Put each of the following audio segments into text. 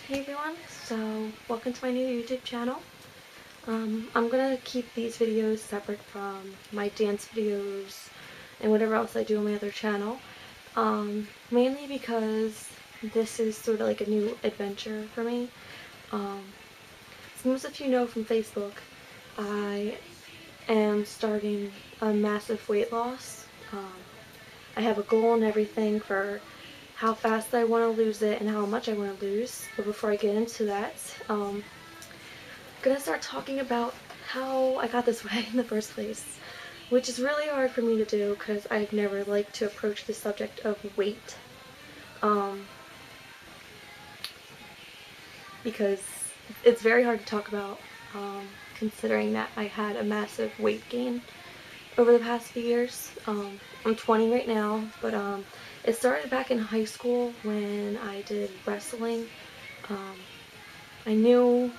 Hey everyone, so welcome to my new YouTube channel. I'm gonna keep these videos separate from my dance videos and whatever else I do on my other channel. Mainly because this is sort of like a new adventure for me. As most of you know from Facebook, I am starting a massive weight loss. I have a goal and everything for how fast I want to lose it and how much I want to lose. But before I get into that, I'm going to start talking about how I got this way in the first place, which is really hard for me to do because I've never liked to approach the subject of weight. Because it's very hard to talk about, considering that I had a massive weight gain over the past few years. I'm 20 right now, but it started back in high school when I did wrestling. I knew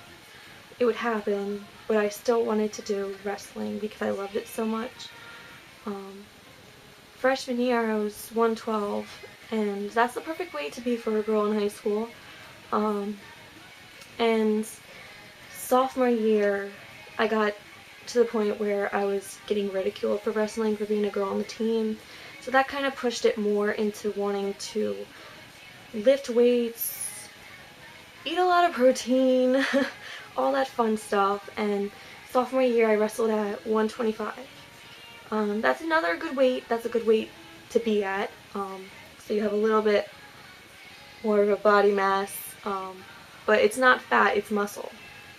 it would happen, but I still wanted to do wrestling because I loved it so much. Freshman year I was 112, and that's the perfect weight to be for a girl in high school. And sophomore year I got to the point where I was getting ridiculed for wrestling for being a girl on the team. So that kind of pushed it more into wanting to lift weights, eat a lot of protein, all that fun stuff. And sophomore year I wrestled at 125. That's another good weight. That's a good weight to be at. So you have a little bit more of a body mass, but it's not fat, it's muscle.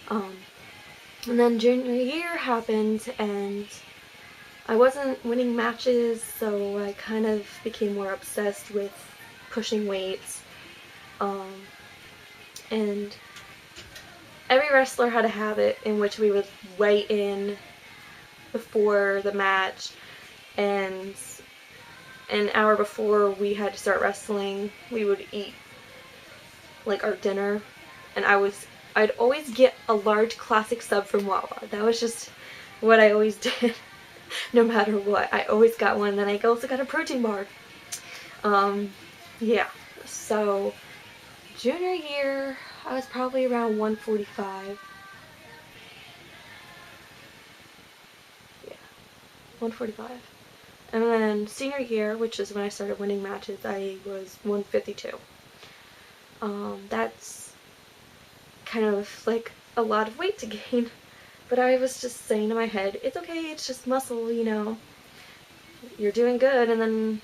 And then junior year happened and I wasn't winning matches, so I kind of became more obsessed with pushing weights. And every wrestler had a habit in which we would weigh in before the match, and an hour before we had to start wrestling, we would eat like our dinner, and I'd always get a large classic sub from Wawa. That was just what I always did. No matter what, I always got one. Then I also got a protein bar. Yeah, so junior year I was probably around 145. Yeah, 145. And then senior year, which is when I started winning matches, I was 152. That's kind of like a lot of weight to gain. But I was just saying to my head, it's okay, it's just muscle, you know. You're doing good. And then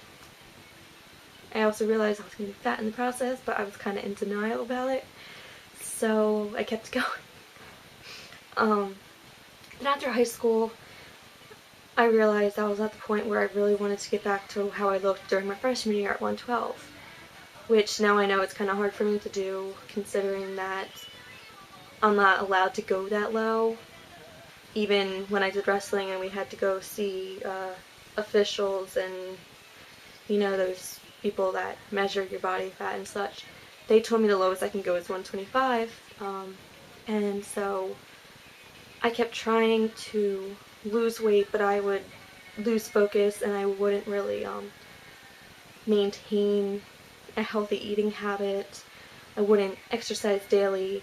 I also realized I was getting fat in the process, but I was kind of in denial about it. So I kept going. And after high school, I realized I was at the point where I really wanted to get back to how I looked during my freshman year at 112. Which now I know it's kind of hard for me to do, considering that I'm not allowed to go that low. Even when I did wrestling and we had to go see officials and, you know, those people that measure your body fat and such, they told me the lowest I can go is 125. And so I kept trying to lose weight, but I would lose focus and I wouldn't really maintain a healthy eating habit. I wouldn't exercise daily.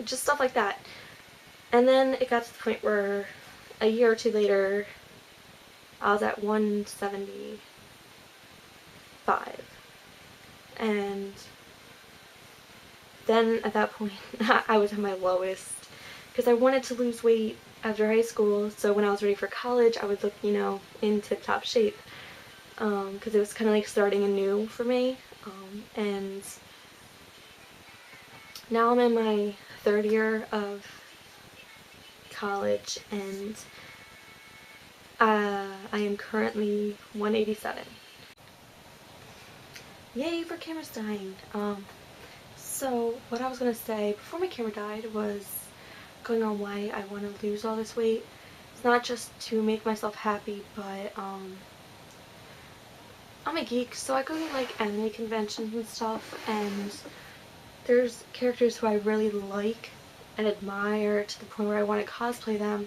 Just stuff like that. And then it got to the point where a year or two later, I was at 175. And then at that point, I was at my lowest because I wanted to lose weight after high school. So when I was ready for college, I would look, you know, in tip-top shape. Because it was kind of like starting anew for me. And now I'm in my third year of college, and I am currently 187. Yay for cameras dying. So what I was going to say before my camera died was going on why I want to lose all this weight. It's not just to make myself happy, but I'm a geek, so I go to like anime conventions and stuff, and there's characters who I really like and admire to the point where I want to cosplay them,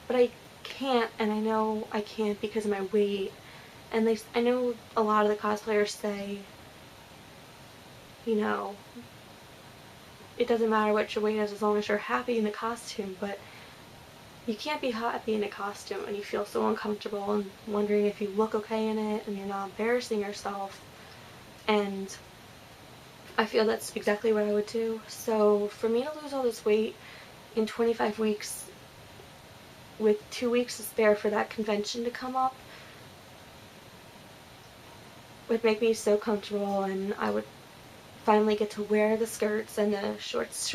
but I can't, and I know I can't because of my weight. And I know a lot of the cosplayers say, you know, it doesn't matter what your weight is as long as you're happy in the costume, but you can't be happy in a costume and you feel so uncomfortable and wondering if you look okay in it and you're not embarrassing yourself. And I feel that's exactly what I would do. So for me to lose all this weight in 25 weeks with 2 weeks to spare for that convention to come up would make me so comfortable, and I would finally get to wear the skirts and the shorts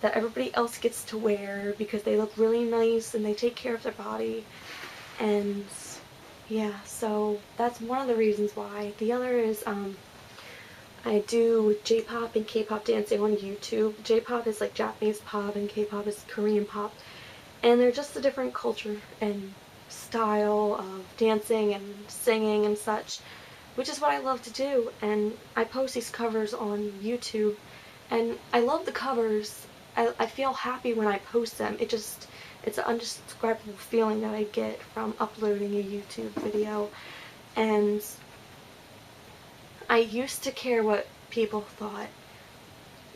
that everybody else gets to wear because they look really nice and they take care of their body. And yeah, so that's one of the reasons why. The other is I do J-pop and K-pop dancing on YouTube. J-pop is like Japanese pop and K-pop is Korean pop. And they're just a different culture and style of dancing and singing and such, which is what I love to do. And I post these covers on YouTube, and I love the covers. I feel happy when I post them. It's an indescribable feeling that I get from uploading a YouTube video. And I used to care what people thought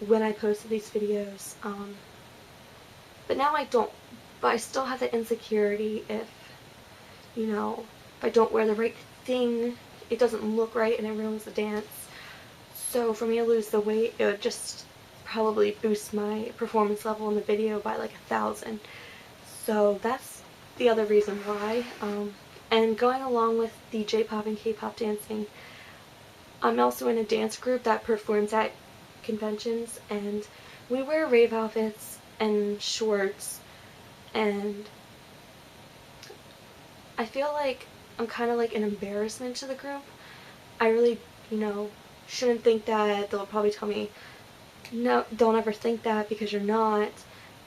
when I posted these videos, but now I don't. But I still have the insecurity if I don't wear the right thing, it doesn't look right and it ruins the dance. So for me to lose the weight, it would just probably boost my performance level in the video by like 1,000. So that's the other reason why. And going along with the J-pop and K-pop dancing, I'm also in a dance group that performs at conventions, and we wear rave outfits and shorts, and I feel like I'm kind of like an embarrassment to the group. I really, shouldn't think that. They'll probably tell me, no, don't ever think that because you're not.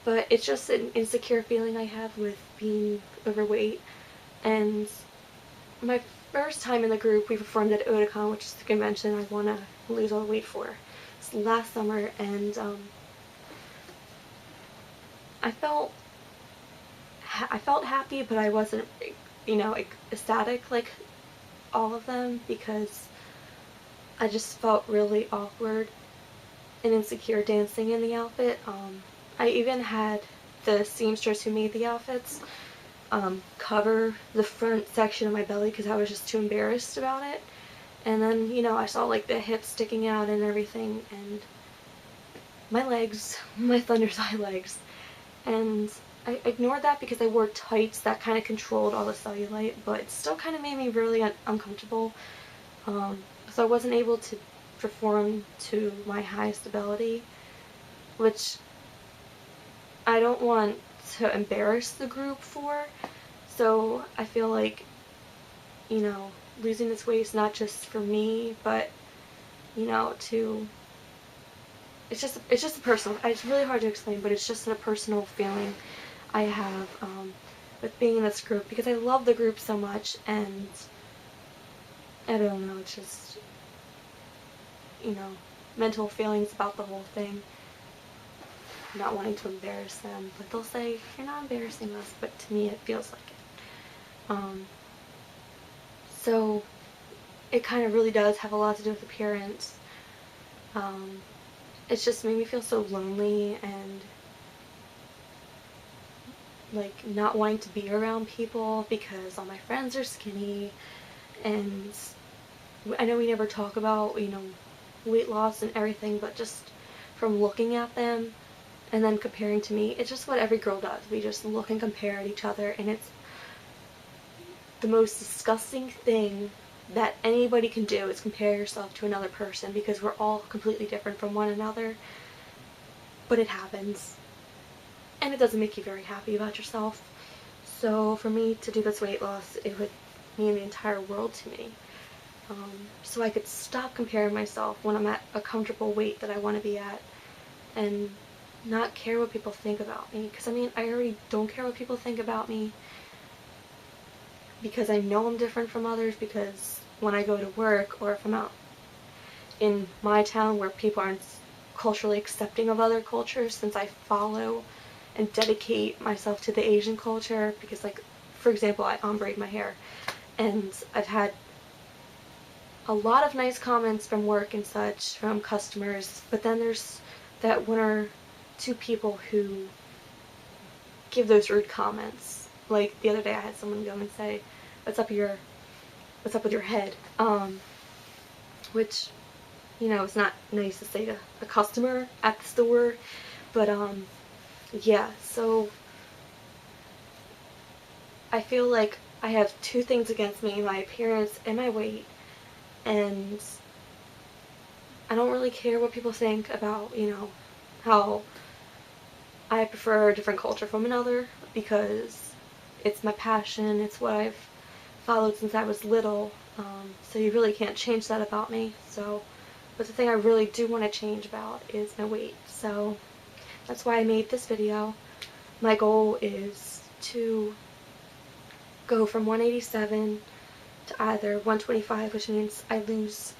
But it's just an insecure feeling I have with being overweight. And my first time in the group, we performed at Otakon, which is the convention I want to lose all the weight for. It's last summer, and I felt happy, but I wasn't, ecstatic like all of them, because I just felt really awkward and insecure dancing in the outfit. I even had the seamstress who made the outfits cover the front section of my belly because I was just too embarrassed about it. And then, I saw like the hips sticking out and everything, and my legs, my Thunder's Eye legs. And I ignored that because I wore tights that kind of controlled all the cellulite, but it still kind of made me really uncomfortable. So I wasn't able to perform to my highest ability, which I don't want to embarrass the group for. So I feel like, losing this weight is not just for me, but, it's just a personal, it's really hard to explain, but it's just a personal feeling I have with being in this group, because I love the group so much, and I don't know, it's just, mental feelings about the whole thing. Not wanting to embarrass them, but they'll say, you're not embarrassing us, but to me it feels like it. So it kind of really does have a lot to do with appearance. It's just made me feel so lonely and like not wanting to be around people because all my friends are skinny, and I know we never talk about, weight loss and everything, but just from looking at them and then comparing to me, it's just what every girl does. We just look and compare at each other, and it's the most disgusting thing that anybody can do is compare yourself to another person, because we're all completely different from one another. But it happens, and it doesn't make you very happy about yourself. So for me to do this weight loss, it would mean the entire world to me. So I could stop comparing myself when I'm at a comfortable weight that I want to be at, and not care what people think about me. Because I already don't care what people think about me, because I know I'm different from others, because when I go to work, or if I'm out in my town where people aren't culturally accepting of other cultures, since I follow and dedicate myself to the Asian culture, because like, for example, I ombre my hair, and I've had a lot of nice comments from work and such, from customers, but then there's that one or two people who give those rude comments. Like the other day I had someone go and say, what's up with your head? Which, you know, it's not nice to say to a customer at the store, but yeah, so I feel like I have two things against me, my appearance and my weight, and I don't really care what people think about, you know, how I prefer a different culture from another, because it's my passion, it's what I've followed since I was little, so you really can't change that about me. So, but the thing I really do want to change about is my weight, so that's why I made this video. My goal is to go from 187 to either 125, which means I lose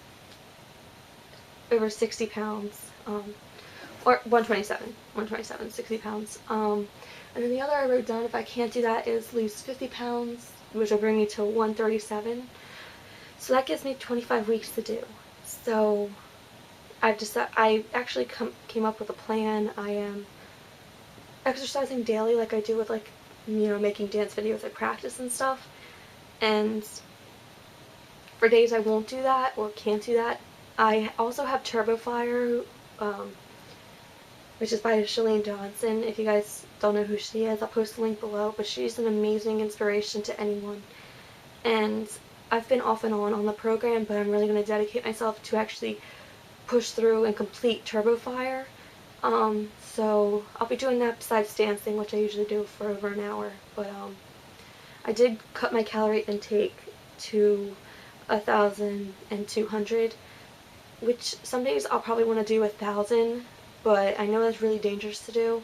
over 60 pounds, or 127, 60 pounds. And then the other I wrote down, if I can't do that, is lose 50 pounds, which will bring me to 137. So that gives me 25 weeks to do. So I actually came up with a plan. I am exercising daily like I do with, like, you know, making dance videos I practice and stuff. And for days I won't do that or can't do that, I also have Turbo Fire, which is by Shalene Johnson. If you guys don't know who she is, I'll post the link below, but she's an amazing inspiration to anyone. And I've been off and on the program, but I'm really going to dedicate myself to actually push through and complete Turbo Fire. So I'll be doing that besides dancing, which I usually do for over an hour. But I did cut my calorie intake to 1,200, which some days I'll probably want to do 1,000, but I know that's really dangerous to do.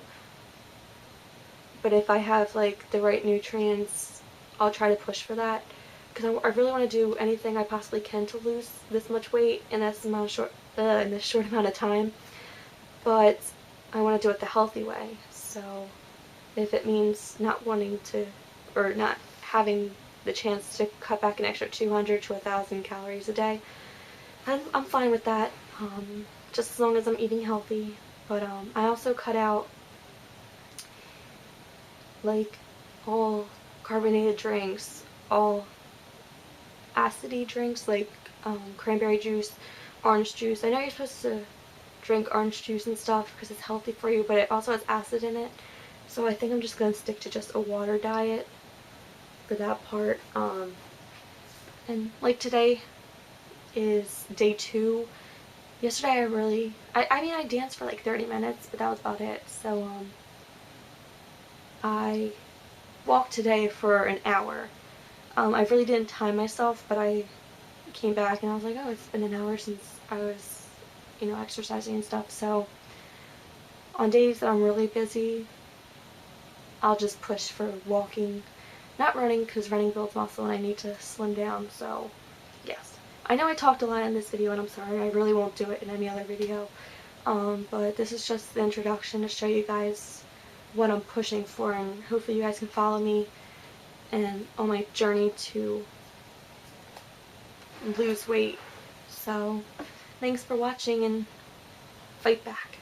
But if I have, like, the right nutrients, I'll try to push for that, because I really want to do anything I possibly can to lose this much weight in this short amount of time. But I want to do it the healthy way. So if it means not wanting to, or not having the chance to cut back an extra 200 to 1,000 calories a day, I'm fine with that, just as long as I'm eating healthy. But I also cut out, like, all carbonated drinks, all acidy drinks, like cranberry juice, orange juice. I know you're supposed to drink orange juice and stuff because it's healthy for you, but it also has acid in it. So I think I'm just going to stick to just a water diet for that part. And like today is day 2. Yesterday I mean I danced for like 30 minutes, but that was about it. So I walked today for an hour. I really didn't time myself, but I came back and I was like, oh, it's been an hour since I was, you know, exercising and stuff. So on days that I'm really busy, I'll just push for walking, not running, because running builds muscle and I need to slim down. So yes, I know I talked a lot in this video and I'm sorry, I really won't do it in any other video, but this is just the introduction to show you guys what I'm pushing for, and hopefully you guys can follow me and on my journey to lose weight. So thanks for watching, and fight back.